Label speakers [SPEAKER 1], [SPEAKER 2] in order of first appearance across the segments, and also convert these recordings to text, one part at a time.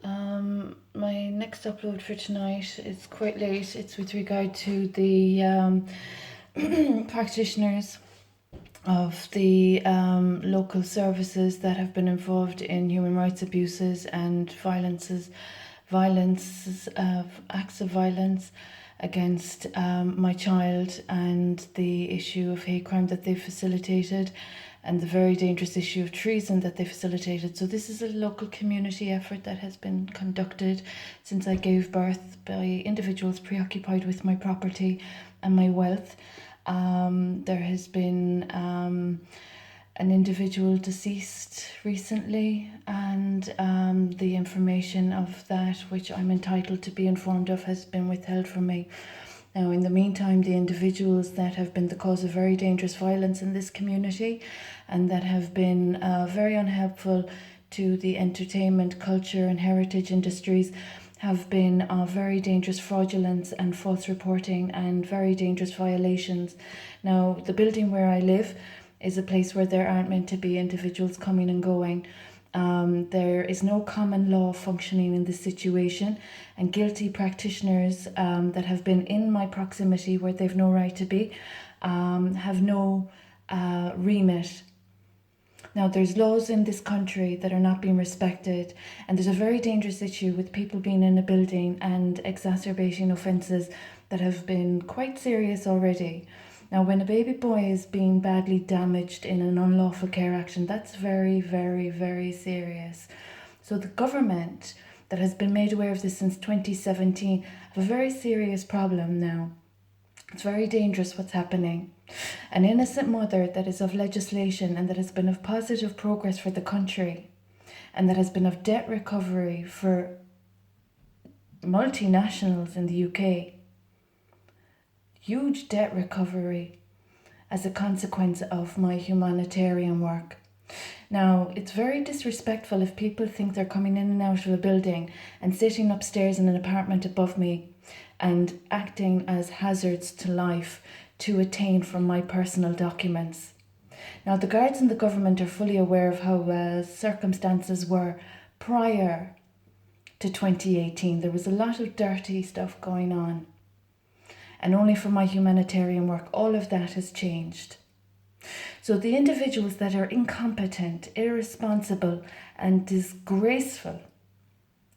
[SPEAKER 1] My next upload for tonight is quite late. It's with regard to the practitioners of the local services that have been involved in human rights abuses and acts of violence against my child, and the issue of hate crime that they facilitated, and the very dangerous issue of treason that they facilitated. So this is a local community effort that has been conducted since I gave birth by individuals preoccupied with my property and my wealth. There has been an individual deceased recently, and the information of that which I'm entitled to be informed of has been withheld from me. Now, in the meantime, the individuals that have been the cause of very dangerous violence in this community and that have been very unhelpful to the entertainment, culture and heritage industries have been very dangerous fraudulence and false reporting and very dangerous violations. Now, the building where I live is a place where there aren't meant to be individuals coming and going. There is no common law functioning in this situation, and guilty practitioners that have been in my proximity where they've no right to be have no remit. Now, there's laws in this country that are not being respected, and there's a very dangerous issue with people being in a building and exacerbating offences that have been quite serious already. Now, when a baby boy is being badly damaged in an unlawful care action, that's very, very, very serious. So the government that has been made aware of this since 2017 have a very serious problem now. It's very dangerous what's happening. An innocent mother that is of legislation and that has been of positive progress for the country and that has been of debt recovery for multinationals in the UK. Huge debt recovery as a consequence of my humanitarian work. Now, it's very disrespectful if people think they're coming in and out of a building and sitting upstairs in an apartment above me and acting as hazards to life to attain from my personal documents. Now, the guards and the government are fully aware of how circumstances were prior to 2018. There was a lot of dirty stuff going on. And only for my humanitarian work, all of that has changed. So the individuals that are incompetent, irresponsible, and disgraceful,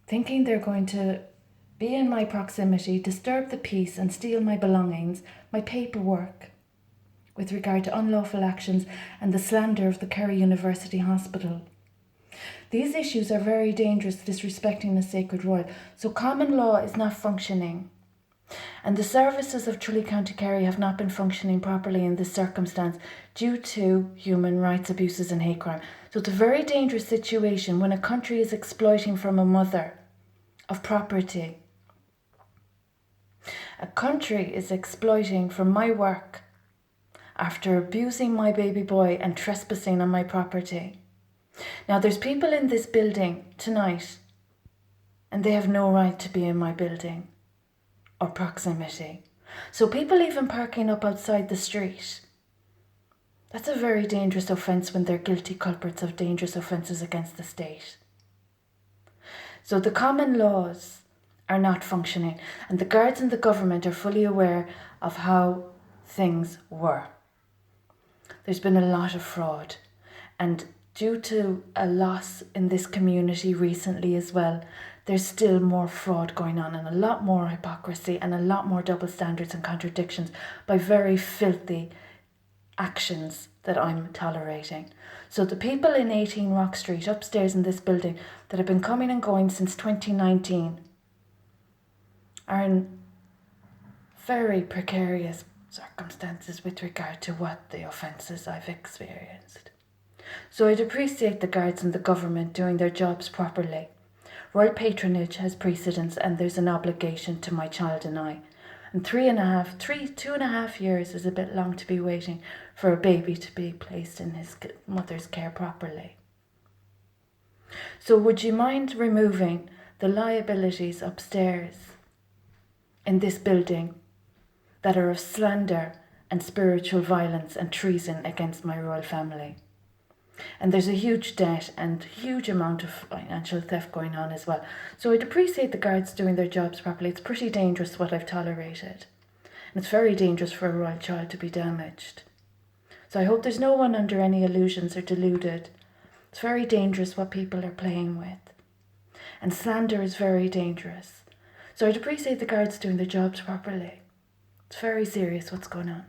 [SPEAKER 1] thinking they're going to be in my proximity, disturb the peace, and steal my belongings, my paperwork, with regard to unlawful actions and the slander of the Kerry University Hospital. These issues are very dangerous, disrespecting the sacred royal. So common law is not functioning. And the services of Tralee County Kerry have not been functioning properly in this circumstance due to human rights abuses and hate crime. So it's a very dangerous situation when a country is exploiting from a mother of property. A country is exploiting from my work after abusing my baby boy and trespassing on my property. Now, there's people in this building tonight and they have no right to be in my building or proximity. So people even parking up outside the street, that's a very dangerous offence when they're guilty culprits of dangerous offences against the state. So the common laws are not functioning, and the guards and the government are fully aware of how things were. There's been a lot of fraud, and due to a loss in this community recently as well, there's still more fraud going on and a lot more hypocrisy and a lot more double standards and contradictions by very filthy actions that I'm tolerating. So the people in 18 Rock Street upstairs in this building that have been coming and going since 2019 are in very precarious circumstances with regard to what the offences I've experienced. So I'd appreciate the guards and the government doing their jobs properly. Royal patronage has precedence, and there's an obligation to my child and I. And 2.5 years is a bit long to be waiting for a baby to be placed in his mother's care properly. So would you mind removing the liabilities upstairs in this building that are of slander and spiritual violence and treason against my royal family? And there's a huge debt and huge amount of financial theft going on as well. So I'd appreciate the guards doing their jobs properly. It's pretty dangerous what I've tolerated. And it's very dangerous for a royal child to be damaged. So I hope there's no one under any illusions or deluded. It's very dangerous what people are playing with. And slander is very dangerous. So I'd appreciate the guards doing their jobs properly. It's very serious what's going on.